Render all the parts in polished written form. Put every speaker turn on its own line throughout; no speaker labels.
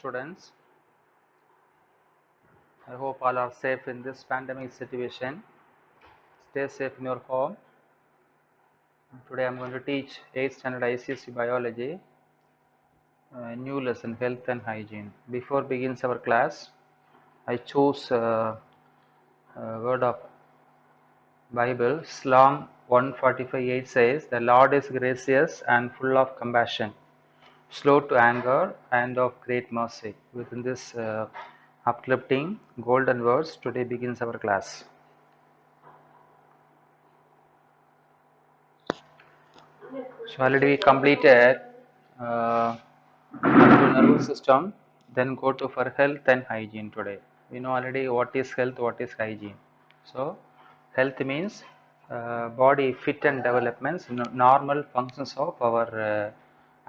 students. I hope all are safe in this pandemic situation. Stay safe in your home. Today I am going to teach 8th standard ICSE biology, new lesson health and hygiene. Before begins our class, I choose word of Bible. Psalm 145:8 says, "The Lord is gracious and full of compassion, slow to anger and of great mercy." Within this uplifting golden words, today begins our class. So already we completed up to nervous system, then go to for health and hygiene today. We know already what is health, what is hygiene. So health means body fit and developments, normal functions of our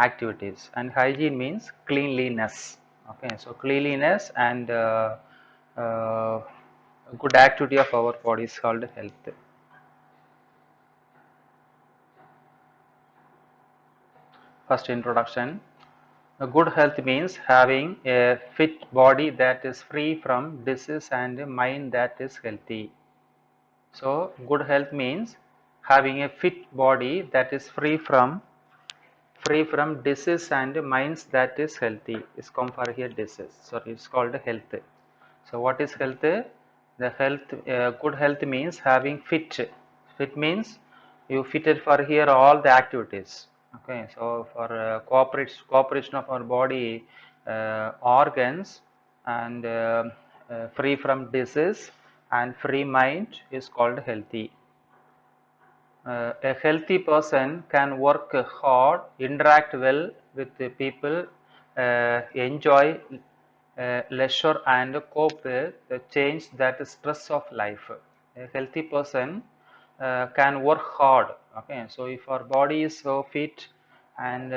activities, and hygiene means cleanliness. Okay, so cleanliness and good activity of our body is called health. First introduction. A good health means having a fit body that is free from disease and a mind that is healthy. So, good health means having a fit body that is free from disease and minds that is healthy. Is come for here disease. So, it's called health. So, what is health? The health, good health means having fit. Fit means you fitted for here all the activities. Okay, so for cooperation of our body organs and free from disease and free mind is called healthy. A healthy person can work hard, interact well with the people, enjoy leisure and cope with the change that is stress of life. A healthy person can work hard. Okay, so if our body is so fit and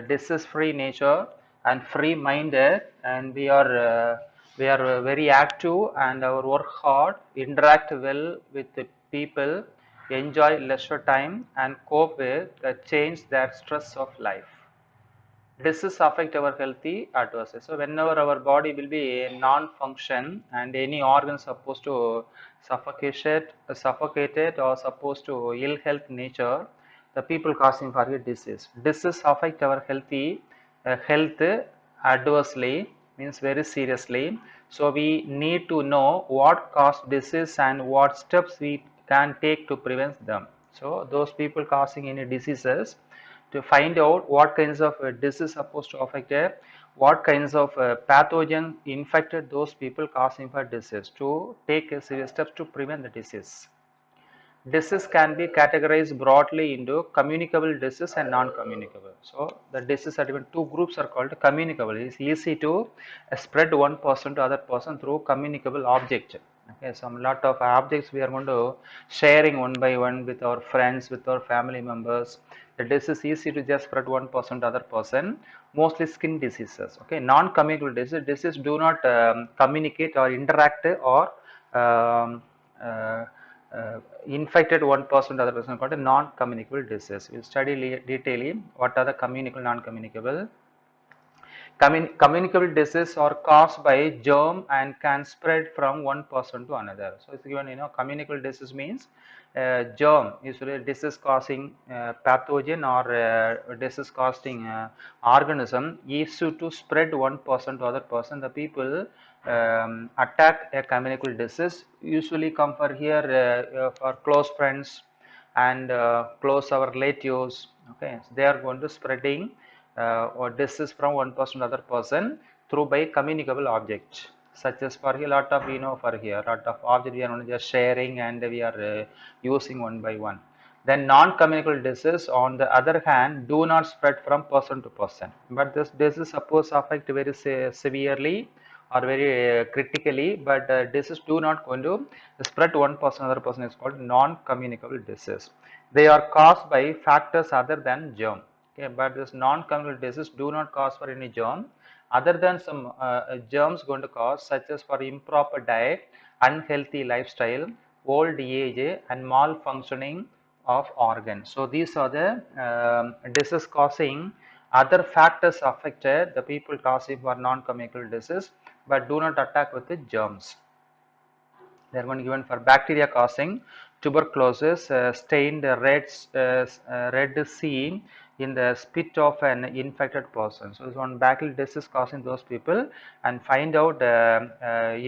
disease free nature and free minded, and we are very active and our work hard, interact well with the people, enjoy leisure time and cope with the change that stress of life. Disease affect our healthy adversely. So whenever our body will be non-function and any organ supposed to suffocated or supposed to ill health nature, the people causing for a disease. Disease affect our health adversely, means very seriously. So we need to know what caused disease and what steps we can take to prevent them. So those people causing any diseases, to find out what kinds of disease supposed to affect what kinds of pathogen infected those people causing for disease, to take serious steps to prevent the disease. Disease can be categorized broadly into communicable disease and non-communicable. So the disease are even two groups are called communicable. It is easy to spread one person to other person through communicable object. Okay, some lot of objects we are going to sharing one by one with our friends, with our family members. The disease is easy to just spread one person to other person. Mostly skin diseases. Okay, non-communicable disease do not communicate or interact or um, uh, infected one person to other person, called a non-communicable disease. We'll study detailing what are the communicable, non-communicable. Communicable diseases are caused by germ and can spread from one person to another. So it's given, communicable disease means germ, usually disease causing pathogen or disease causing organism is to spread one person to other person. The people attack a communicable disease usually come for here for close friends and close our relatives. Okay, so they are going to spreading or disease from one person to other person through by communicable object, such as for a lot of for here lot of object we are only just sharing and we are using one by one. Then non-communicable disease on the other hand do not spread from person to person, but this disease suppose affect very severely or very critically, but disease do not going to spread one person to other person, is called non-communicable disease. They are caused by factors other than germ. Okay, but this non-communicable disease do not cause for any germ other than some germs going to cause, such as for improper diet, unhealthy lifestyle, old age and malfunctioning of organs. So these are the disease causing Other factors affected the people causing for non-communicable disease, but do not attack with the germs. They are going given for bacteria causing tuberculosis, stained red sea in the spit of an infected person. So, this one bacterial disease causing those people, and find out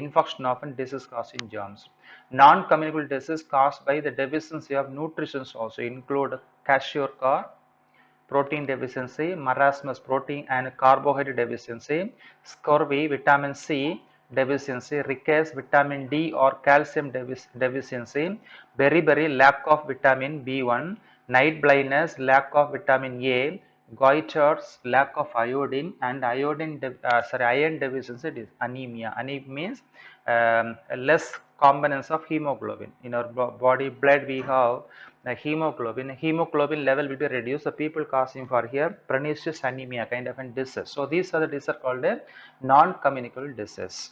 infection of and disease causing germs. Non-communicable disease caused by the deficiency of nutrition also include kwashiorkor, protein deficiency, marasmus, protein and carbohydrate deficiency, scurvy, vitamin C deficiency, rickets, vitamin D or calcium deficiency, beriberi, lack of vitamin B1, night blindness, lack of vitamin A, goiters, lack of iodine, and iron deficiency anemia. Anemia means less components of hemoglobin. In our body blood we have hemoglobin level will be reduced. The people causing for here pernicious anemia kind of a disease. So these are the diseases called a non-communicable disease.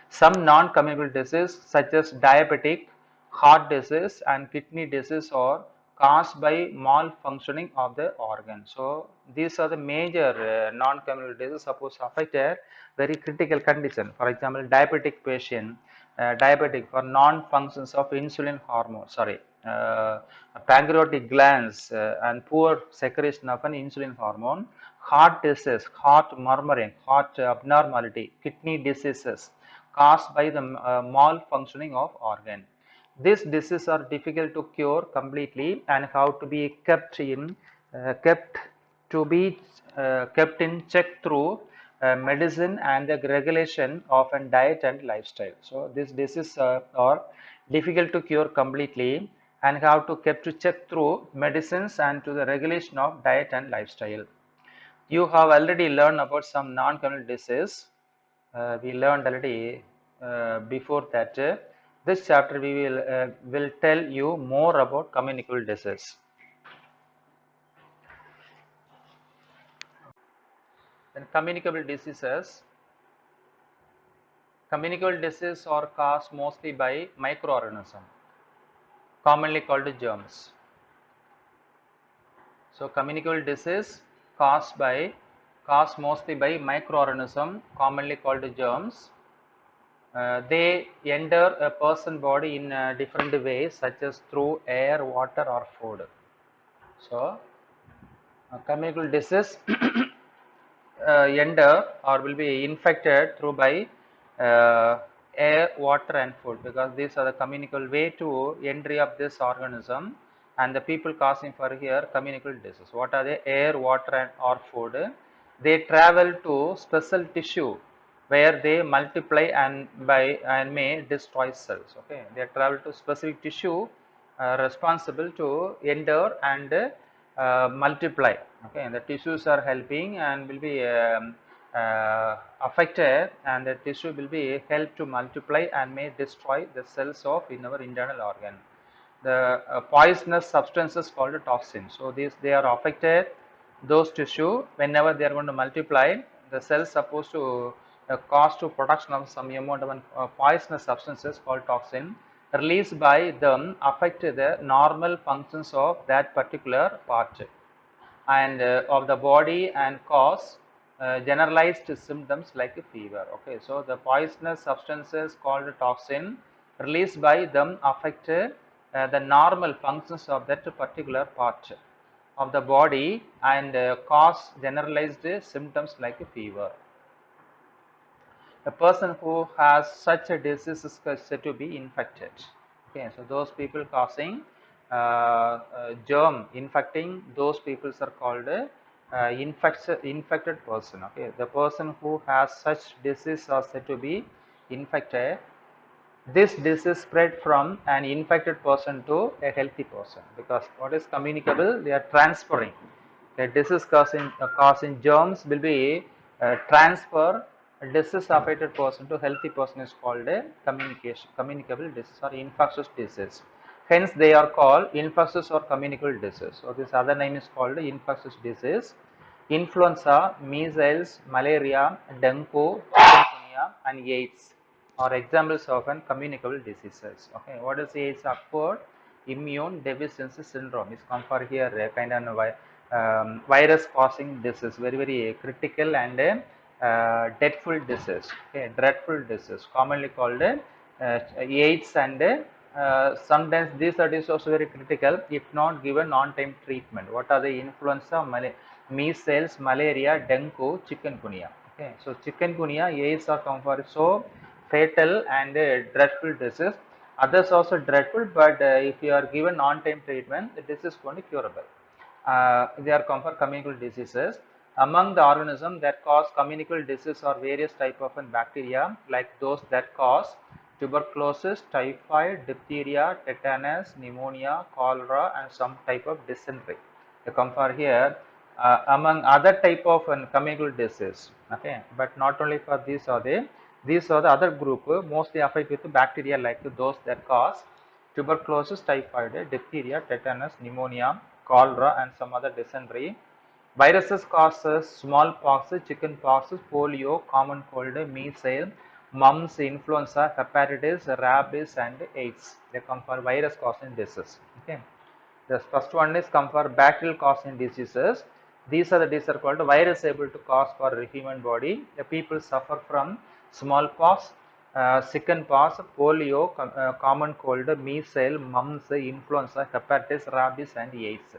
Some non-communicable disease such as diabetic, heart disease and kidney disease are caused by malfunctioning of the organ. So these are the major non-communicable diseases suppose affect a very critical condition. For example, diabetic patient, diabetic for non-functions of insulin hormone, pancreatic glands and poor secretion of an insulin hormone, heart disease, heart murmuring, heart abnormality, kidney diseases caused by the malfunctioning of organ. These diseases are difficult to cure completely and have to be kept to be kept in check through medicine and the regulation of a diet and lifestyle. So these diseases are difficult to cure completely and have to kept to check through medicines and to the regulation of diet and lifestyle. You have already learned about some non-communicable disease. We learned already before that. This chapter we will tell you more about communicable disease. Then communicable diseases. Communicable diseases are caused mostly by microorganisms, commonly called germs. So communicable disease caused mostly by microorganisms, commonly called germs. They enter a person's body in different ways such as through air, water or food. So communicable disease enter or will be infected through by air, water and food, because these are the communicable way to entry of this organism, and the people causing for here communicable disease. What are they? Air, water and or food. They travel to special tissue where they multiply and may destroy cells. Okay, they travel to specific tissue responsible to enter and multiply. Okay, and the tissues are helping and will be affected, and the tissue will be helped to multiply and may destroy the cells of in our internal organ. The poisonous substances called toxins. So these they are affected those tissue whenever they are going to multiply. The cells supposed to cause to production of some amount of poisonous substances called toxin released by them affect the normal functions of that particular part and of the body and cause generalized symptoms like a fever. Okay, so the poisonous substances called toxin released by them affect the normal functions of that particular part of the body and cause generalized symptoms like a fever. A person who has such a disease is said to be infected. Okay, so those people causing germ infecting those people are called infected person. Okay, the person who has such disease are said to be infected. This disease spread from an infected person to a healthy person, because what is communicable, they are transferring. A disease causing germs will be transfer a disease affected person to healthy person is called a communicable disease or infectious disease. Hence they are called infectious or communicable disease. So this other name is called infectious disease. Influenza, measles, malaria, dengue, chikungunya and AIDS are examples of an communicable diseases. Okay, what is AIDS? Acquired immune deficiency syndrome is come for here kind of virus causing disease, very critical and dreadful disease, okay, dreadful disease, commonly called AIDS, and sometimes these are also very critical if not given on-time treatment. What are the influenza, measles, malaria, dengue, chikungunya? Okay, so chikungunya, AIDS are conferred so fatal and dreadful disease. Others also dreadful, but if you are given on-time treatment, the disease is going to curable. They are common communicable diseases. Among the organisms that cause communicable disease are various type of bacteria, like those that cause tuberculosis, typhoid, diphtheria, tetanus, pneumonia, cholera, and some type of dysentery. They come for here among other type of communicable disease. Okay, but not only for these are the other group mostly affected with bacteria, like those that cause tuberculosis, typhoid, diphtheria, tetanus, pneumonia, cholera, and some other dysentery. Viruses causes smallpox, chickenpox, polio, common cold, measles, mumps, influenza, hepatitis, rabies, and AIDS. They come for virus causing disease. Okay. The first one is come for bacterial causing diseases. These are the diseases called virus able to cause for human body. The people suffer from smallpox, chickenpox, polio, common cold, measles, mumps, influenza, hepatitis, rabies, and AIDS.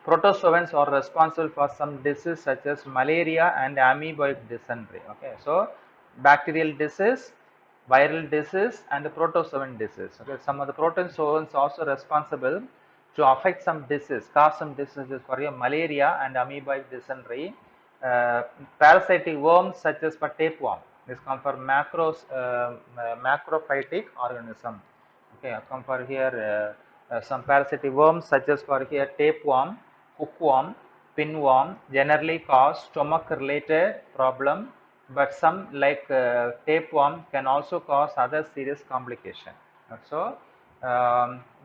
Protozoans are responsible for some diseases such as malaria and amoebic dysentery. Okay, so bacterial disease, viral disease, and the protozoan disease. Okay, some of the protozoans also responsible to affect some disease, cause some diseases for your malaria and amoebic dysentery. Parasitic worms such as for tapeworm. This come for macrophytic organism. Okay, I come for here some parasitic worms such as for here tapeworm, hookworm, pinworm generally cause stomach related problem, but some like tapeworm can also cause other serious complication. So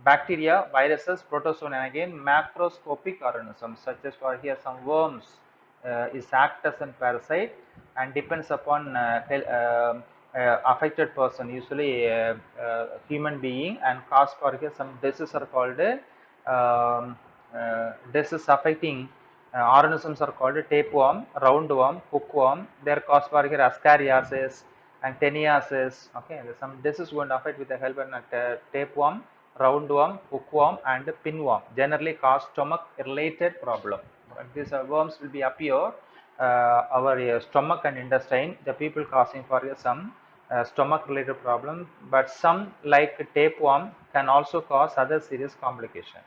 bacteria, viruses, protozoan, and again macroscopic organisms such as for here some worms is act as a parasite and depends upon affected person, usually human being, and cause for here some diseases are called disease affecting organisms are called tapeworm, roundworm, hookworm. They are caused for here ascariasis and teniasis. Okay, some disease going to affect with the help of tapeworm, roundworm, hookworm, and pinworm. Generally cause stomach related problem. These worms will be appear our stomach and intestine. The people causing for some stomach related problem, but some like tapeworm can also cause other serious complication.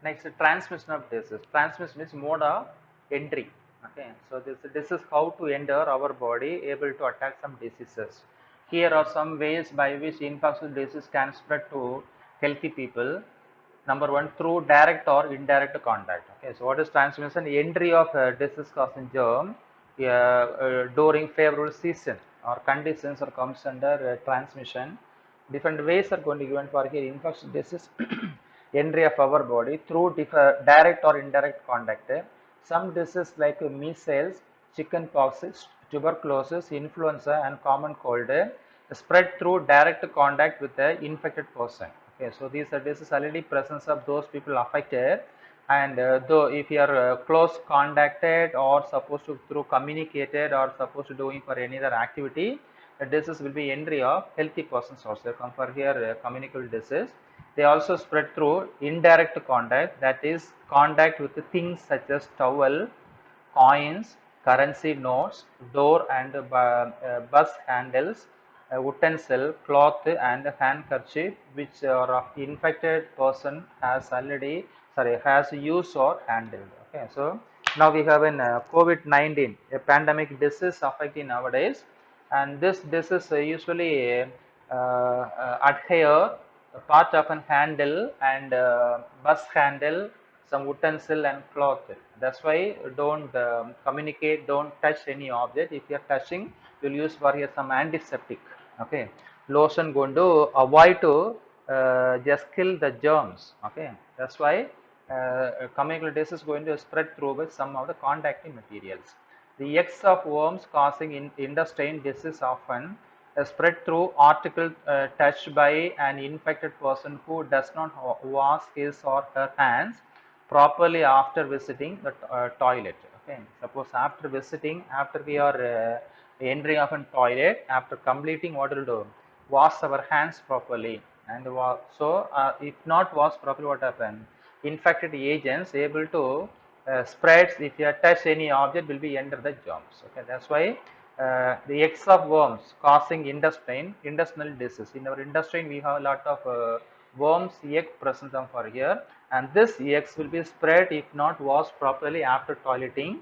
Next, transmission of disease. Transmission is mode of entry. Okay, so this is how to enter our body, able to attack some diseases. Here are some ways by which infectious disease can spread to healthy people. Number one, through direct or indirect contact. Okay, so what is transmission? Entry of disease causing germ during favorable season or conditions or comes under transmission. Different ways are going to be given for here infectious disease entry of our body through direct or indirect contact. Some diseases like measles, chickenpox, tuberculosis, influenza, and common cold spread through direct contact with the infected person. Okay, so these are diseases already presence of those people affected, and though if you are close contacted or supposed to through communicated or supposed to doing for any other activity, the disease will be entry of healthy persons also. Come for here communicable disease. They also spread through indirect contact, that is contact with things such as towel, coins, currency notes, door and bus handles, utensil, cloth, and handkerchief, which are of infected person has used or handled. Okay, so now we have an COVID-19, a pandemic disease affecting nowadays, and this disease usually adhere a part of an handle and bus handle, some utensil and cloth. That's why don't communicate, don't touch any object. If you are touching, you'll use for here some antiseptic. Okay, lotion going to avoid to just kill the germs. Okay, that's why communicable disease is going to spread through with some of the contacting materials. The eggs of worms causing intestine disease often spread through article touched by an infected person who does not wash his or her hands properly after visiting the toilet. Okay, suppose after visiting, after we are entering of a toilet, after completing, what will do? Wash our hands properly, and so if not wash properly, what happen? Infected agents able to spreads if you touch any object will be enter the germs. Okay, that's why the eggs of worms causing intestinal disease. In our intestine, we have a lot of worms egg present on for here, and this eggs will be spread if not washed properly after toileting.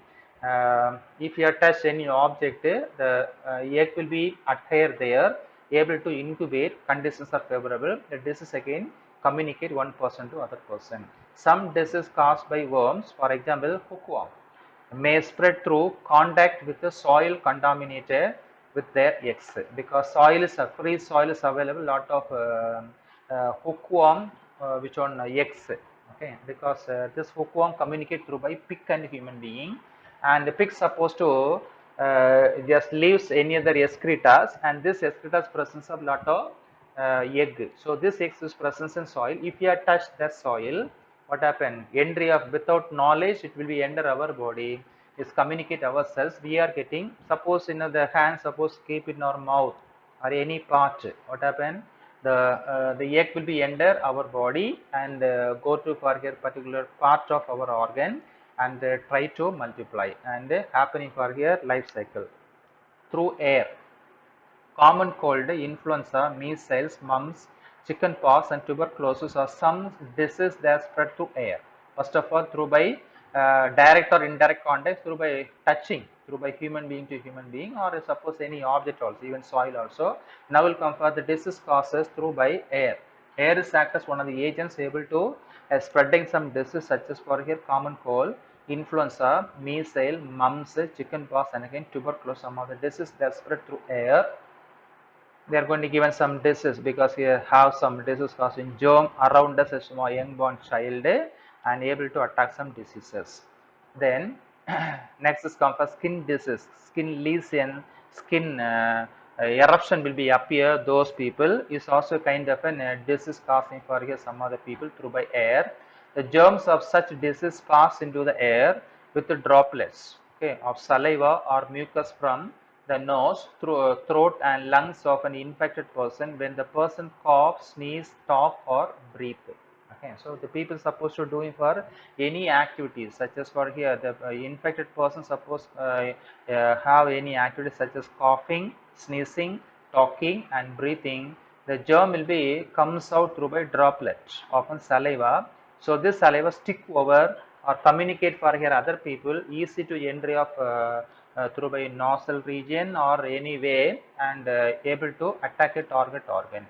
If you touch any object, the egg will be adhere there, able to incubate. Conditions are favorable. The disease again communicate one person to other person. Some disease caused by worms, for example, hookworm, may spread through contact with the soil contaminated with their eggs, because soil is free soil is available. Lot of hookworm which on eggs. Okay, because this hookworm communicate through by pig and human being, and the pig supposed to just leaves any other excretas, and this excretas presence of lot of egg. So this egg is presence in soil. If you touch that soil, what happen? Entry of without knowledge, it will be enter our body. Is communicate ourselves. We are getting, suppose in the hand, suppose keep in our mouth or any part. What happen? The egg will be enter our body and go to for a particular part of our organ, and try to multiply, and happening for here life cycle through air. Common cold, influenza, measles, mumps, chickenpox, and tuberculosis are some diseases that spread through air. First of all, through by direct or indirect contact, through by touching, through by human being to human being, or suppose any object also, even soil also. Now will come for the disease causes through by air. Air is act as one of the agents able to spreading some disease such as for here common cold, influenza, measles, mumps, chickenpox, and again tuberculosis. Some of the diseases that spread through air. They are going to given some disease, because we have some disease causing germ around us as a young born child, and able to attack some diseases. Then next is come for skin disease, skin lesion, skin eruption will be appear. Those people is also kind of a disease causing for here some other people through by air. The germs of such disease pass into the air with the droplets, okay, of saliva or mucus from the nose, throat and lungs of an infected person when the person coughs, sneeze, talk or breathe. Okay, so the people supposed to doing for any activities such as for here the infected person supposed have any activities such as coughing, sneezing, talking and breathing. The germ will be comes out through by droplets, often saliva. So this saliva stick over or communicate for here other people, easy to entry of through by nostril region or any way, and able to attack a target organ.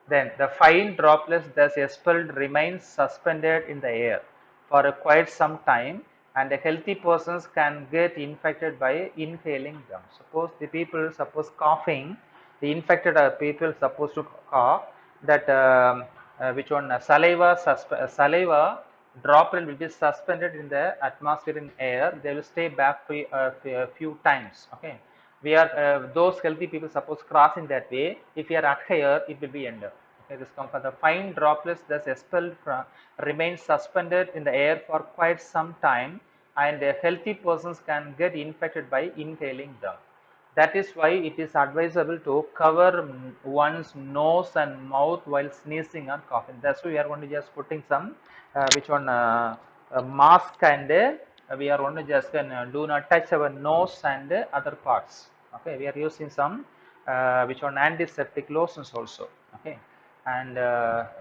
Then the fine droplets thus expelled remain suspended in the air for quite some time, and healthy persons can get infected by inhaling them. Suppose the people suppose coughing, the infected people supposed to cough, that which one saliva droplet will be suspended in the atmosphere in air. They will stay back for a few times. Okay, we are those healthy people suppose crossing that way. If you are at here, it will be ender. Okay, this comes for the fine droplets thus expelled from remain suspended in the air for quite some time, and healthy persons can get infected by inhaling them. That is why it is advisable to cover one's nose and mouth while sneezing and coughing. That's why we are going to just putting some which one a mask, and we are going to just do not touch our nose and other parts. Okay, we are using some which one antiseptic lotions also. Okay, and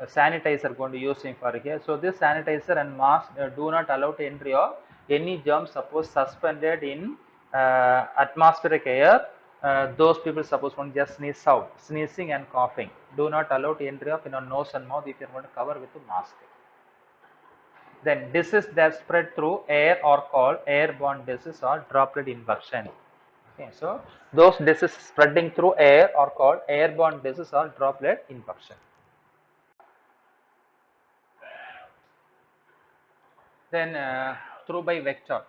sanitizer going to using for here. So this sanitizer and mask do not allow to entry of any germs suppose suspended in atmospheric air. Those people suppose one just sneeze out, sneezing and coughing. Do not allow to entry of nose and mouth if you are going to cover with a mask. Then disease that spread through air are called airborne disease or droplet infection. Okay, so those diseases spreading through air are called airborne disease or droplet infection. Then through by vector,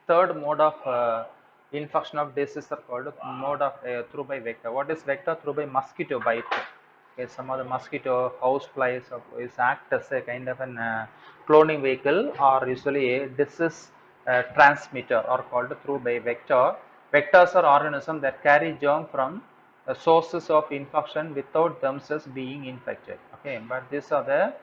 third mode of infection of disease are called mode of through by vector. What is vector? Through by mosquito bite. Okay, some of the mosquito, house flies is act as a kind of an cloning vehicle or usually a disease transmitter or called through by vector. Vectors are organisms that carry germ from sources of infection without themselves being infected. Okay, but these are the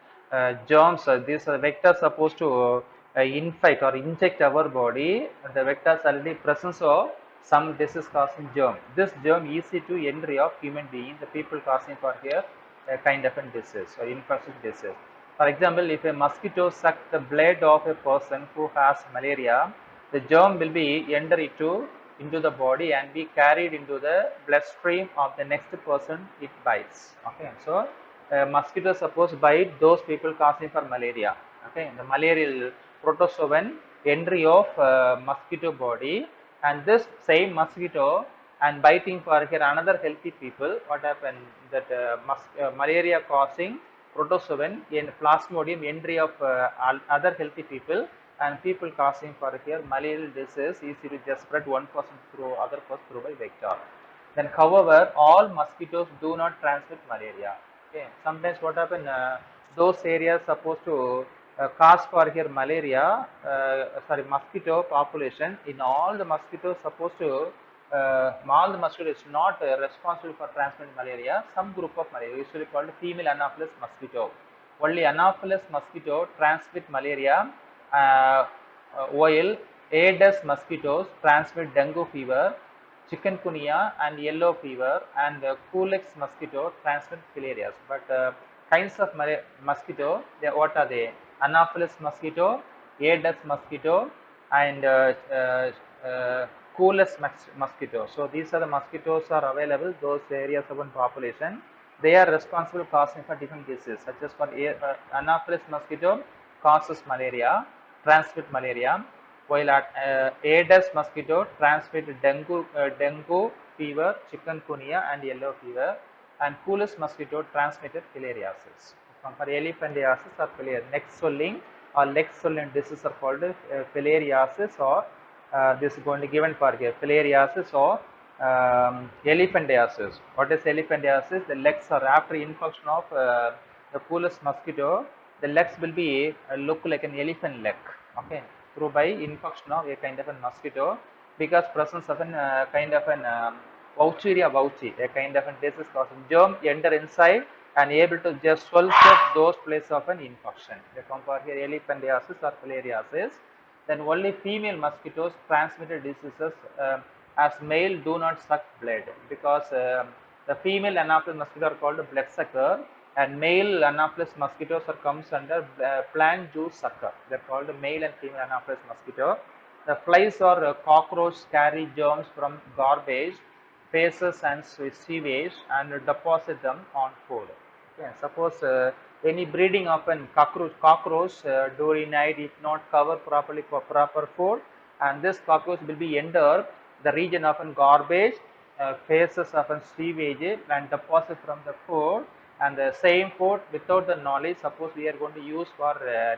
germs. These are vectors supposed to infect or inject our body. The vectors are the presence of some disease causing germ. This germ easy to entry of human being. The people causing for here a kind of a disease or infectious disease. For example, if a mosquito suck the blood of a person who has malaria, the germ will be enter into the body and be carried into the bloodstream of the next person it bites. Okay, so mosquitoes suppose bite those people causing for malaria. Okay, the malarial protozoan entry of mosquito body, and this same mosquito and biting for here another healthy people. What happened that malaria causing protozoan in plasmodium entry of other healthy people, and people causing for here malarial disease easy to just spread one person through other person through by vector. Then however all mosquitoes do not transmit malaria. Okay, sometimes what happen those areas supposed to cause for here malaria, sorry, mosquito population in all the mosquitoes supposed to all the mosquito is not responsible for transmitting malaria. Some group of malaria usually called female Anopheles mosquito. Only Anopheles mosquito transmit malaria, while Aedes mosquitoes transmit dengue fever, chikungunya and yellow fever, and Culex mosquito transmit filarias. But kinds of mosquito, what are they? Anopheles mosquito, Aedes mosquito, and Culex mosquito. So these are the mosquitoes are available. Those areas of one population. They are responsible causing for different diseases, such as for Anopheles mosquito causes malaria, transmit malaria, while Aedes mosquito transmit dengue fever, chikungunya, and yellow fever, and Culex mosquito transmitted filariasis. For elephantiasis or neck swelling or leg swelling disease are called filariasis, or this is going to given for here filariasis or elephantiasis. What is elephantiasis? The legs are after infection of the Culex mosquito, the legs will be look like an elephant leg. Okay, through by infection of a kind of a mosquito, because presence of an kind of an Vaucheria vauci, a kind of a disease causing germ enter inside and able to just swell up those places of an infection. They compare here elephantiasis or filariasis. Then only female mosquitoes transmitted diseases, as male do not suck blood, because the female Anopheles mosquito are called bloodsucker, and male Anopheles mosquitoes are comes under plant juice sucker. They are called male and female Anopheles mosquito. The flies or cockroach carry germs from garbage, faces and sewage and deposit them on food. Okay, suppose any breeding of an cockroach during night if not covered properly for proper food, and this cockroach will be enter the region of an garbage, faces of an sewage and deposit from the food, and the same food without the knowledge, suppose we are going to use for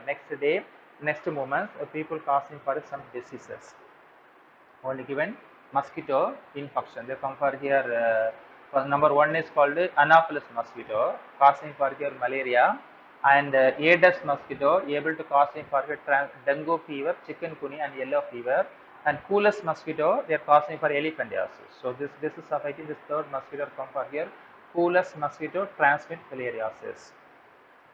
next day, next moments, people causing for some diseases. Only given mosquito infection. They come for here. Number one is called Anopheles mosquito, causing for here malaria, and Aedes mosquito able to causing for here dengue fever, chikungunya, and yellow fever. And Culex mosquito they are causing for elephantiasis. So this is affecting this third mosquito come for here. Culex mosquito transmit filariasis.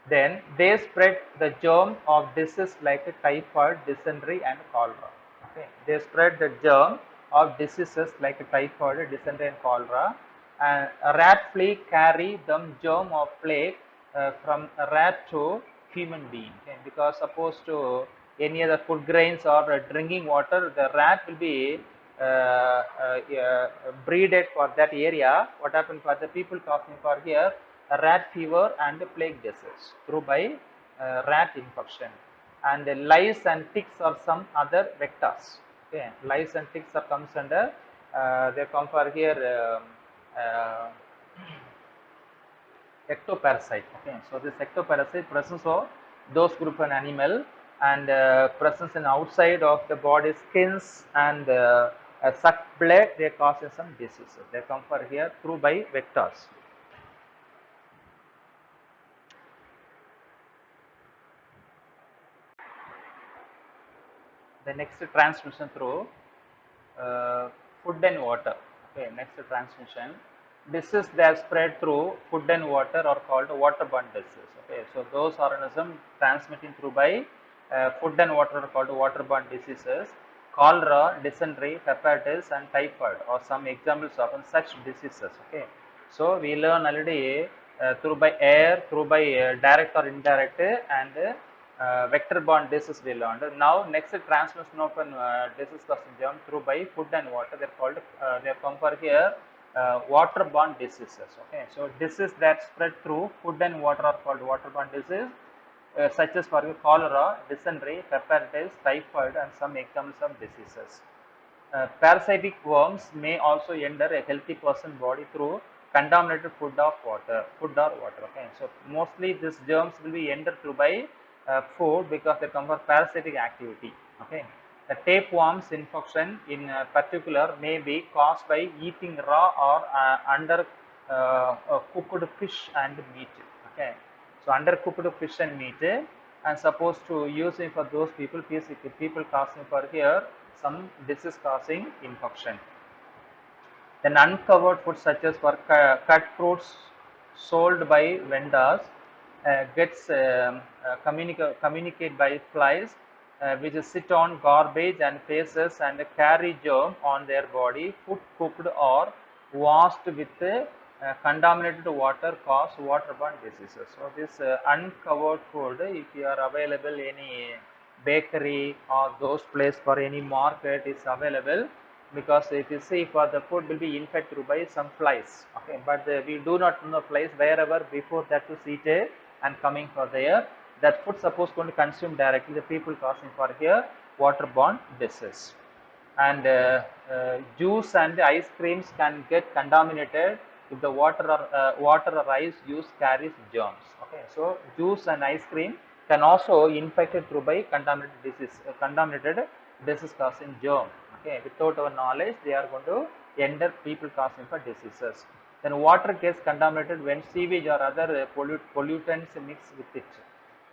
Then they spread the germ of disease like typhoid, dysentery, and cholera. Okay, they spread the germ of diseases like typhoid, dysentery, and cholera. And a rat flea carry the germ of plague from a rat to human being. Okay, because supposed to any other food grains or drinking water, the rat will be breeded for that area. What happened for the people causing for here? Rat fever and plague disease through by rat infection, and lice and ticks are some other vectors. Okay, lice and ticks are comes under they come for here ectoparasite. Okay, so this ectoparasite presence of those group of animal and presence in outside of the body skins and suck blood, they cause some diseases. They come for here through by vectors. The next transmission through food and water. Okay, next transmission. Diseases that spread through food and water are called waterborne diseases. Okay, so those organisms transmitting through by food and water are called waterborne diseases. Cholera, dysentery, hepatitis, and typhoid are some examples of such diseases. Okay, so we learn already through by air, through by direct or indirect, and vector-borne disease we learned. Now, next transmission of disease causing germ through by food and water. They are called. They are come for here waterborne diseases. Okay, so diseases that spread through food and water are called waterborne disease, such as for cholera, dysentery, hepatitis, typhoid, and some examples of diseases. Parasitic worms may also enter a healthy person's body through contaminated food or water. Okay, so mostly these germs will be entered through by food because they come from parasitic activity. Okay, the tapeworms infection in particular may be caused by eating raw or under cooked fish and meat. Okay, so undercooked fish and meat and supposed to use it for those people causing for here some disease causing infection. Then uncovered food such as for cut fruits sold by vendors gets communicate by flies which sit on garbage and faces and carry germ on their body. Food cooked or washed with contaminated water cause waterborne diseases. So this uncovered food, if you are available any bakery or those place for any market is available, because if you see for the food will be infected by some flies. Okay, but we do not know flies wherever before that to eat and coming for there, that food supposed going to consume directly, the people causing for here waterborne disease. And juice and ice creams can get contaminated if the water or ice used carries germs. Okay, so juice and ice cream can also infected through by contaminated disease causing germ. Okay, without our knowledge, they are going to enter people causing for diseases. Then water gets contaminated when sewage or other pollutants mix with it.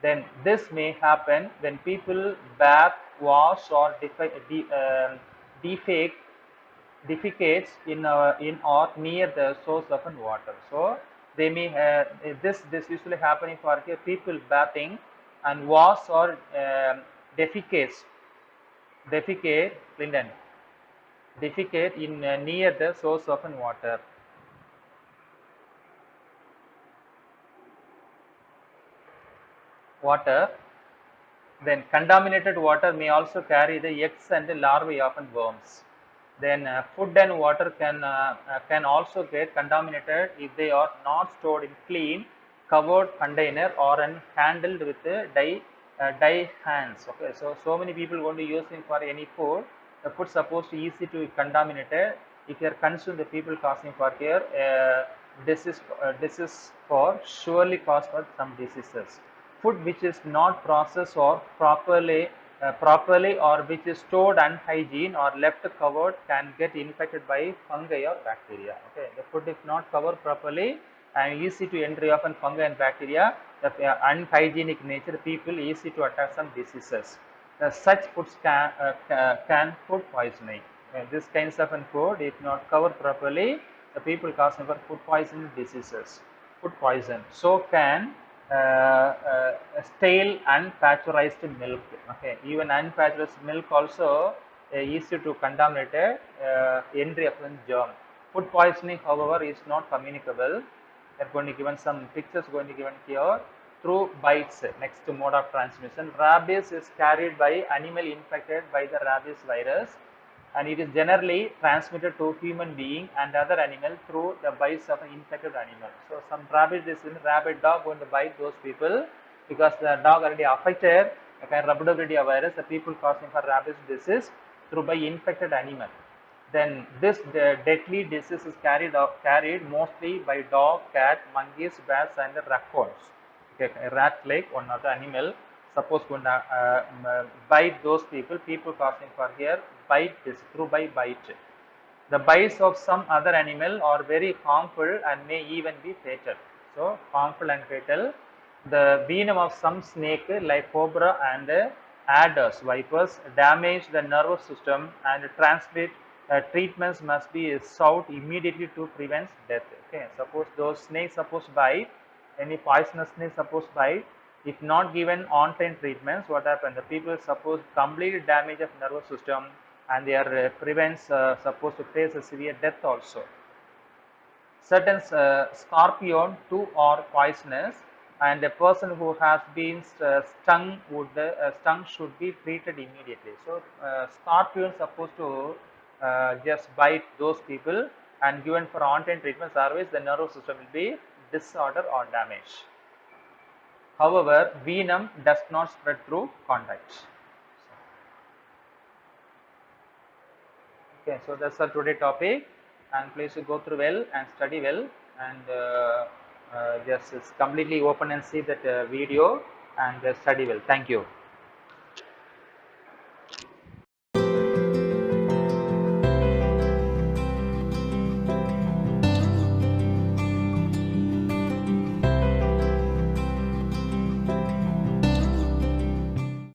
Then this may happen when people bath, wash, or defecate defecates in or near the source of water. So they may this usually happening for here people bathing and wash or defecates defecate Linden defecate in near the source of water. Then contaminated water may also carry the eggs and the larvae of worms. Then food and water can also get contaminated if they are not stored in clean covered container or handled with dye hands. Okay, so many people want to using for any food. The food supposed to easy to contaminated. If you are concerned, the people causing for here this is for surely cause for some diseases. Food which is not processed or properly or which is stored unhygiene or left covered can get infected by fungi or bacteria. Okay, the food is not covered properly and easy to entry of fungi and bacteria. The unhygienic nature, people easy to attack some diseases. Such foods can food poisoning. This kinds of food, if not covered properly, the people causing for food poisoning diseases. Food poison. So can stale unpasteurized milk. Okay, even unpasteurized milk also easy to contaminate entry of germ. Food poisoning, however, is not communicable. They're going to given some pictures going to given here through bites. Next mode of transmission, rabies is carried by animal infected by the rabies virus, and it is generally transmitted to human being and other animal through the bites of an infected animal. So some rabies disease, rabid dog going to bite those people because the dog already affected a kind of Rhabdoviridea virus, the people causing for rabies disease through by infected animal. Then this deadly disease is carried mostly by dog, cat, monkeys, bats, and raccoons. Okay, a rat like one other animal. suppose going to bite those people, people causing for here, bite is through by bite. The bites of some other animal are very harmful and may even be fatal. So, harmful and fatal. The venom of some snake like cobra and adders, vipers, damage the nervous system and transmit treatments must be sought immediately to prevent death. Okay, suppose those snakes suppose bite, any poisonous snake suppose bite, if not given on-time treatments, what happens? The people suppose complete damage of nervous system and they are prevents supposed to face a severe death also. Certain scorpion too are poisonous, and a person who has been stung should be treated immediately. So scorpion supposed to just bite those people and given for on-time treatments, otherwise the nervous system will be disorder or damage. However, venom does not spread through contact. Okay, so that's our today topic, and please go through well and study well, and just completely open and see that video and study well. Thank you.